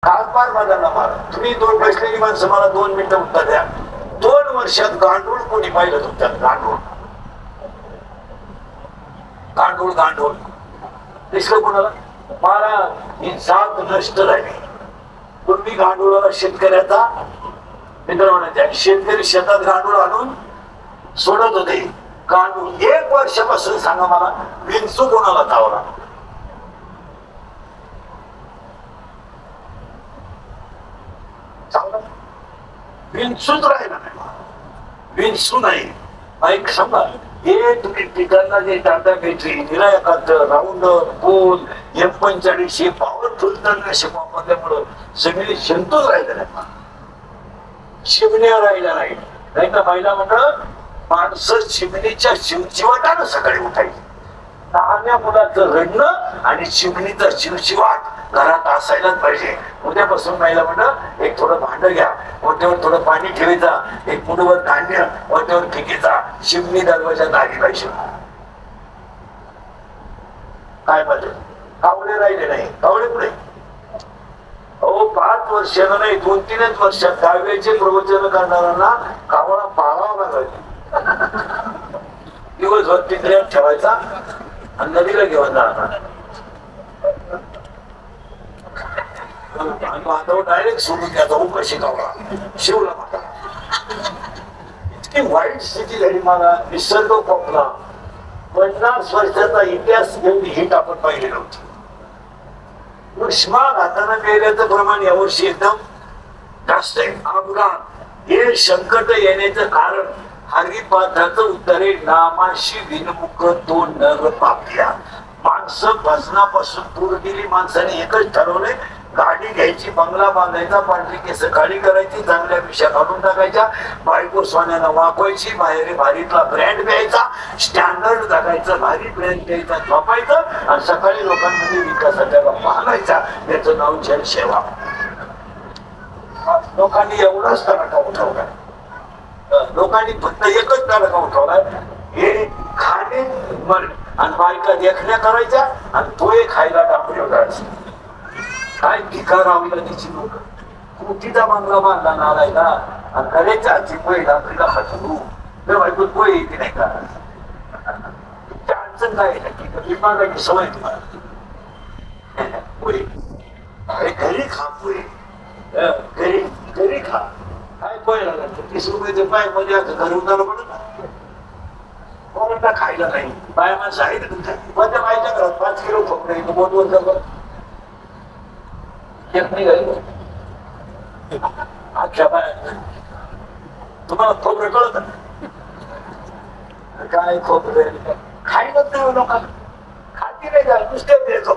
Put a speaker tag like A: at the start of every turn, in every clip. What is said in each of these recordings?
A: काळ पार बदलला मला. तुम्ही दोन बसलेली माणसं मला 2 मिनिटं उत्तर द्या. 2 वर्षात गांडूळ कोणी पाहिलं तुमच्यात? गांडूळ गांडूळ गांडूळ दिसलं कोणाला? मला ही जात नष्ट झाली. पूर्वी गांडूळाला शेतकऱ्याचा मित्र म्हणायचे. शेतकरी शेतात गांडूळ आणून सोडत होते. गांडूळ 1 वर्षापासून सांगा मला विंचू कोणाला चावला? विंचूच राहिला नाही. विंचू नाही. ऐक सांगा, हे तुम्ही पिकांना जे टाटा बॅटरी निरायकात राऊंड पोल M45 हे पॉवरफुल तणनाशक वापरल्यामुळं सगळे जंतूच राहिले नाही. चिमण्या राहिल्या नाही. नाही तर महिला म्हणलं माणसं चिमणीच्या चिवचिवाटानं सकाळी उठायची. लहान्या मुलाचं रडणं आणि चिमणीचा चिवचिवाट घरात असायलाच पाहिजे. उद्यापासून महिला म्हणलं एक थोडं भांड घ्या, ओट्यावर थोडं पाणी ठेवायचा, एक मुठभर धान्य ओट्यावर फेकायचा, चिमणी दरवाजात आली पाहिजे. काय पाहिजे? कावळे राहिले नाही. कावळे पुढे अहो 5 वर्षानं नाही 2-3 वर्षात दहाव्याचे प्रवचन करणाऱ्यांना कावळा पाळावा लागायचा. दिवसभर पिंजऱ्यात ठेवायचा आणि नदीला घेऊन जाणार. डायरेक्ट सोडून घ्यायचा उपाशी कावळा शिवला माता. इतकी वाईट स्थिती झाली मला. निसर्ग कोकला. 50 वर्षाचा इतिहास एवढी हिट आपण पाहिली नव्हती. उष्माघातानं मेल्याचं प्रमाण यावर्षी एकदम जास्त आहे. अपघात हे संकट येण्याचं कारण हरिपाठाचं उत्तर आहे नामाशी विनमुख तो नर पापिया. माणसं भजनापासून दूर गेली. माणसाने एकच ठरवलंय गाडी घ्यायची, बंगला बांधायचा, पांढरी केस काळी करायची, चांगल्या पिशा काढून टाकायच्या, बायको सोन्यानं वापरायची, बाहेर भारीतला ब्रँड प्यायचा, स्टँडर्ड जगायचं, भारी ब्रँड प्यायचा, झोपायचं आणि सकाळी लोकांमध्ये विकासाच्या गप्पा आणायचा. याचं नाव जनसेवा. लोकांनी एवढाच तडाखा उठवलाय. लोकांनी फक्त एकच तडाखा उठवलाय, हे खाणे आणि बायका देखण्या करायच्या आणि पोहे खायला टाकून करायचं. काय भिकार आवडला तिची लोक. कुठीचा बंगला बांधला नालायला आणि करायच्या आजची पोहे रात्रीला खातो. बायको पोहे येते नाही का? अडचण काय नक्की विभागाची सवय तुम्हाला. पोहे घरी खा. पोहे घरी घरी खा. काय पोहे लागत 30 रुपयाचे पाय मध्ये घर उतारा पडत ना. कोणाला खायला नाही. बाय माणसं आहे तुमच्या माझ्या बायच्या घरात 5 किलो खोबरे 2 वर्षावर तुम्हाला खोबरं कळत काय? खोबरं खायलाच नाही लोकांना. खाती नाही जात नुसते देतो.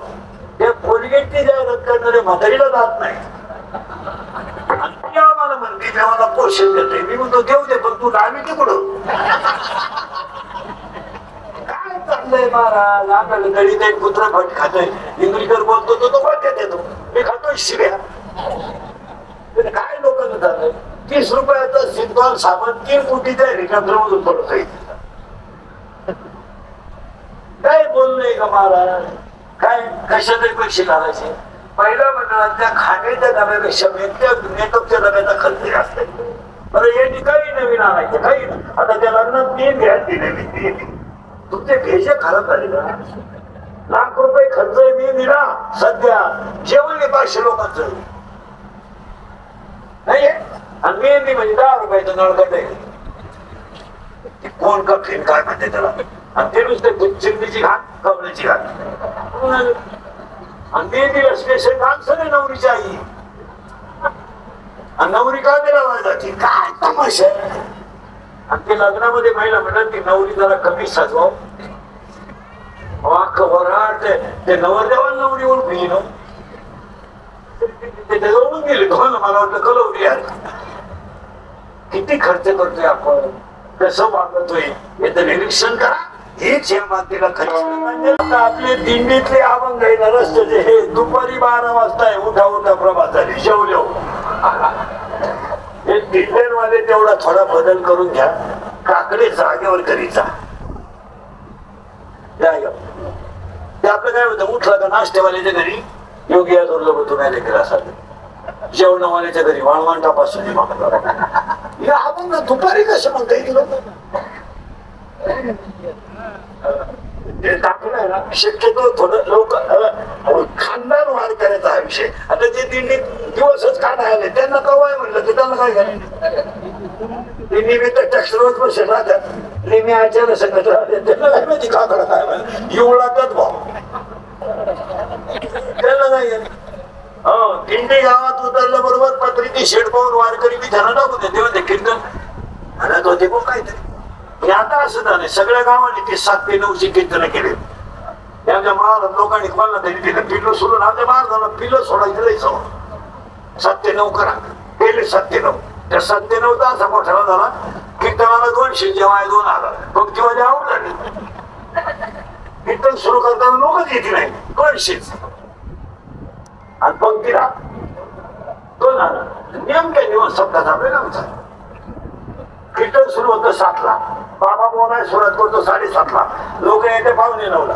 A: ते कोलगेटची जाहिरात करणारे म्हातारीला जात नाही. मला म्हणते देवाला पोषण देते. मी म्हणतो देऊ दे पण तू लावी की कुठं? काय चाललंय महाराज? आपल्याला गळीत एक कुत्रा भट खातोय. इंग्लिशकर बोलतो तो वाक्यात येतो. मी खातोय शिव्या. काय लोकांना चाललंय? 30 रुपयाचा सिंथॉल साबण 3 कोटीच्या रिकामधून पडत आहे. काय बोललंय का महाराज? काय कशाचे पैसे घालायचे? पहिल्या मंडळातल्या खाण्याच्या डब्यापेक्षा मेकअपच्या डब्याचा खर्च जास्त आहे. बरं यांनी काही नवीन आणायचे काही. आता त्या लग्नात 3 घ्यायची नवीन. तुमचे भेजे खराब झाले ना. लाख रुपये खर्च मी दिला सध्या. जेवण 500 लोकांचं नाही. आणि मेहंदी म्हणजे 10 रुपयाचं नळकट आहे. कोण का फिन काय म्हणते त्याला. आणि ते नुसते चिमणीची घाट कमळीची घाट. आणि मेहंदीला स्पेशल डान्स नाही नवरीची आई. आणि नवरी का दिला जाते? काय तमाशा. आणि ते लग्नामध्ये महिला म्हणतात की नवरी जरा कमी सजवाव. वराट ते नवरदेवाला नवरी ओळखून येणं ते जवळून गेले. मला वाटलं कलवली यार. किती खर्च करतोय आपण, कसं वागतोय याचं निरीक्षण करा. हेच या मातेला खर्च. आपले दिंडीतले अभंग आहे ना रस्त्याचे हे दुपारी 12 वाजता आहे. उठा उठा प्रभात झाली जेवलो. हे दिंड्यांमध्ये तेवढा थोडा बदल करून घ्या. काकडे जागेवर करीचा. ते आपलं काय होतं उठला का नाश्तेवाल्याच्या घरी योगी या दुर्लभ तुम्हाला केला असाल जेवणावाल्याच्या घरी वाळवंटापासून हे आपण दुपारी कसं म्हणता येईल दाखवलंय ना. शक्यतो थोडं लोक खानदान वाढ करायचा हा विषय. आता जे दिंडी दिवसच काढायला त्यांना कवाय म्हणलं तर त्यांना काय करायचं. ते निमित्त टॅक्सरवर बसेल राहतात. नेहमी आचार्य संगत राहते त्यांना काय माहिती काकडा काय एवढाच भाव त्यांना काय. हो दिंडी गावात उतरल्याबरोबर पत्रिके शेड पाहून वारकरी मी त्यांना टाकू दे तेव्हा ते कीर्तन म्हणत होते बघ काहीतरी. हे आता असं झालं सगळ्या गावांनी ते 7 ते 9 कीर्तन केले. त्यांच्या महाराज लोकांनी कोणाला तरी दिलं पिल्लं सोडून आमच्या महाराजाला पिल्लं सोडायचं जायचं 7 ते 9 करा. गेले 7 ते 9. त्या 7 ते 9 असा मोठा झाला कीर्तनाला 200 जेव्हा 2000 भक्तीमध्ये आवड झाली. कीर्तन सुरू करताना लोकच येते नाही 200 आणि पंक्तीला 2000 नेमक्या दिवस सप्ताह चालू आमचा. कीर्तन सुरू होतं 7 ला. बाबा बोलायला सुरुवात करतो 7:30 ला. लोक येते 9:15 ला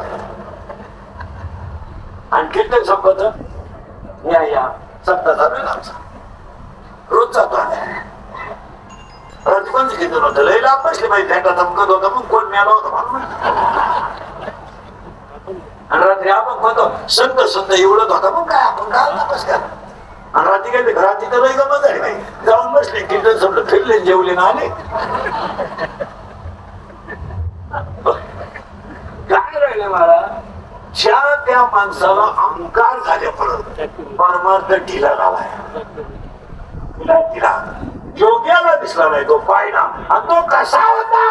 A: आणि कीर्तन संपत या सप्ताह चालू आमचा. रोज जातो कोणचं कीर्तन होतं लय लाभ बसले पाहिजे भेटा धमकत होता मग कोण मेला होता आणि रात्री आपण म्हणतो संत संत एवढत होता मग काय आपण काय नमस करा. आणि रात्री गेले रात्री तर लय गमत झाली नाही. जाऊन बसले कीर्तन संपलं फिरले जेवले ना आले. काय राहिले मला ज्या त्या माणसाला अहंकार झाले परत परमार्थ ढिला झालाय. योग्याला दिसला नाही तो पाहिला आणि तो कसा होता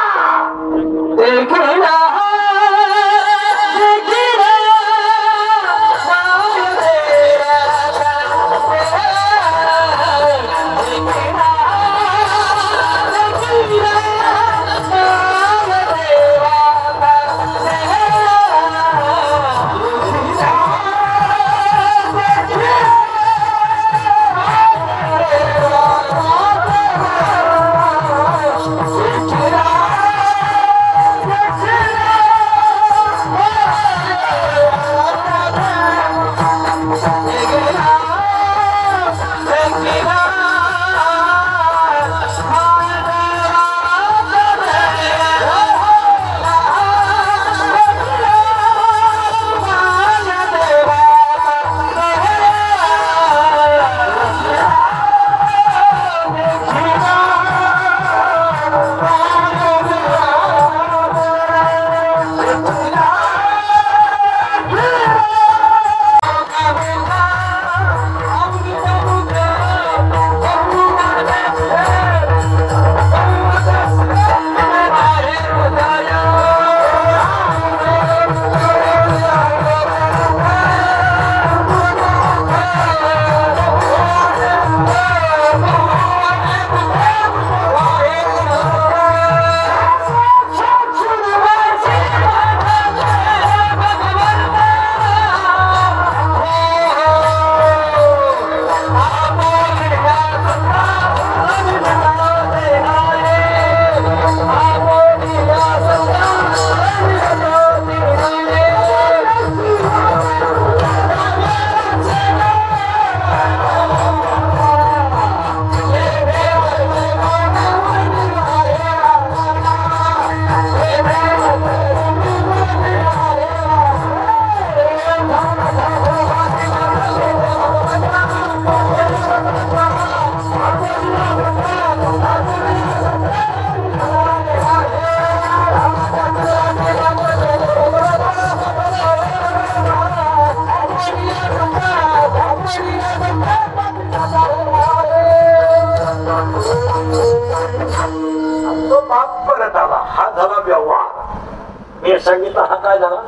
A: सांगितलं हा काय झाला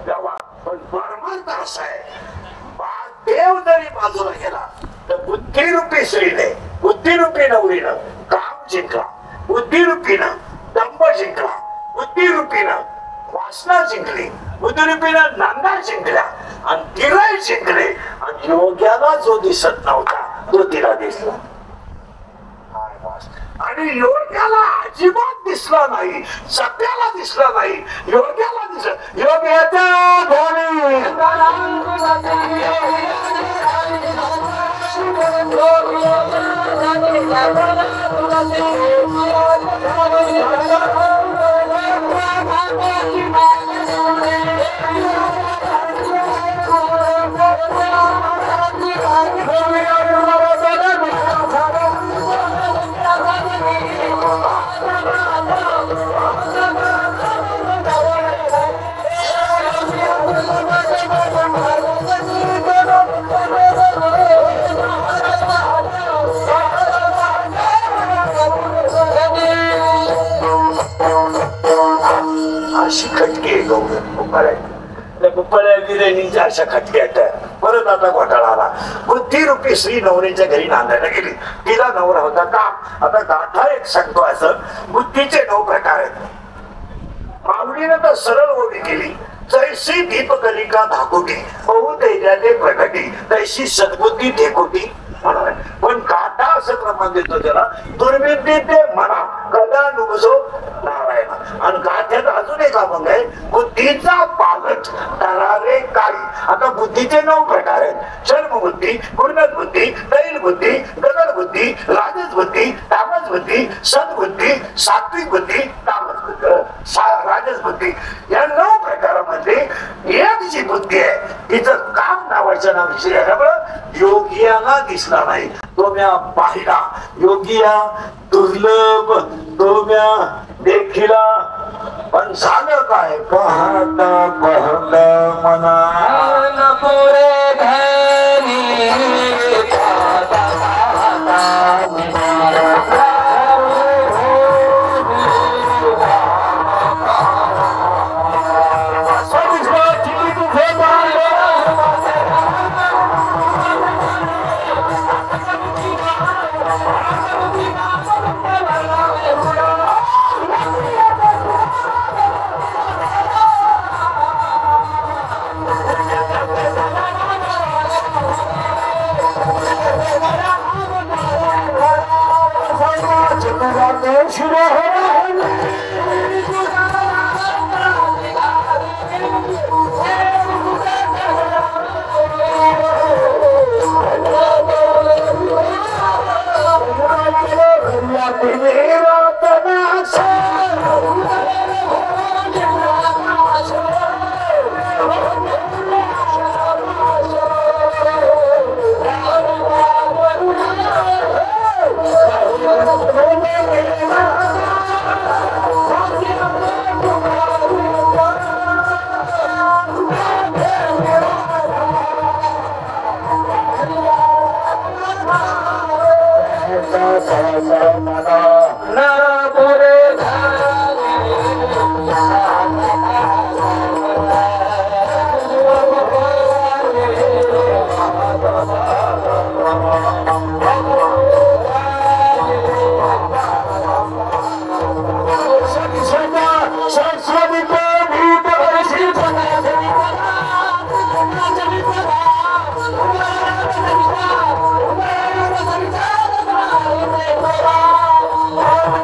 A: व्यवहार. पण परमार्थ असा आहे देव जरी बाजूला गेला तर बुद्धिरूपी स्त्रीने बुद्धिरूपी नवरीनं काम जिंकला. बुद्धिरूपीनं दंभ जिंकला. बुद्धिरूपीनं वासना जिंकली. बुद्धिरूपीनं नांदा जिंकल्या आणि तिला जिंकले. आणि योग्याला जो दिसत नव्हता तो तिला दिसला. आणि योग्याला अजिबात दिसला नाही. सत्याला दिसला नाही. योग्याला दिसत योग्याच्या अशी खटके मुप्पाळ्या गिरणींच्या अशा खटक्यात परत आता घोटाळा आला. बुद्धी रूपी श्री नवरीच्या घरी नांदायला गेली. तिला नवरा होता का? आता गाथा एक सांगतो असं, बुद्धीचे 9 प्रकार आहेत. माऊलीनं तर सरळ ओळी केली, जैसी दीपकलिका धाकुटी बहु तेजाने प्रकटी तैशी सद्बुद्धी ढेकुटी. पण गाथा असं क्रमांक देतो त्याला, दुर्विद्ये ते म्हणा कदा नुकसो नारायण. आणि गाथ्यात अजून एक अभंग आहे, बुद्धीचा पालट ठरावे काळी. आता बुद्धीचे 9 प्रकार आहेत. शर्म बुद्धी, गुणत बुद्धी, दैल बुद्धी, गगन बुद्धी, राजस बुद्धी, तामस बुद्धी, सद्बुद्धी, सात्विक बुद्धी, तामस बुद्धी, राजस बुद्धी. या 9 प्रकारामध्ये एक जी बुद्धी आहे तिचं काम नावाचं नाव विषय योगियाला दिसला नाही. तो म्या पाहिला योगिया दुर्लभ, तो म्या देखिला. पण झालं काय? पाहता पाहता मना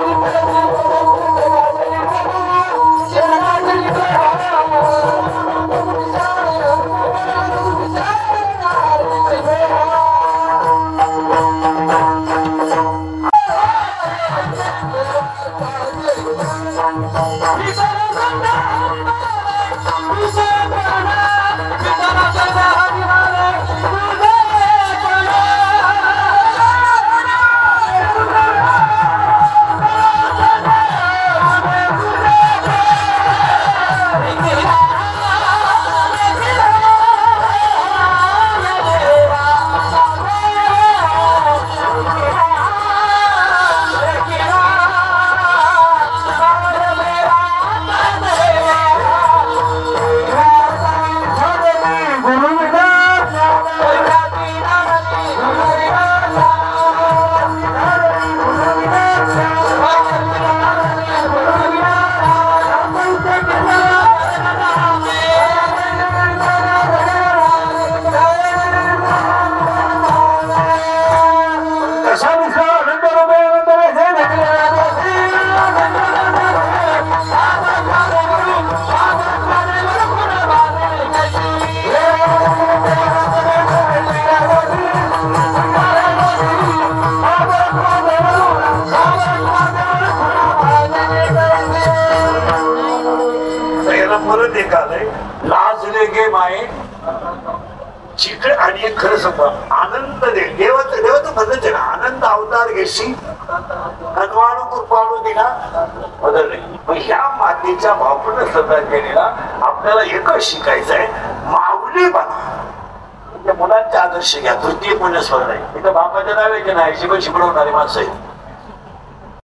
B: Thank you.
A: नंबरच एक आलंय, लाजले गे माये चिकट. आणि एक खरं सांगा, आनंद दे देवाचं म्हणत आहे ना, आनंद अवतार घेशी कनवाणू कृपाणू दिला बदलले. मग ह्या मातीच्या भावपूर्ण श्रद्धांजलीला आपल्याला एकच शिकायचं आहे, माऊली बना. मुलांचे आदर्श घ्या. तृतीय पुण्य स्पर्धा आहे, इथं बापाच्या नावाचे नाही, शिकवणारी माणसं आहेत.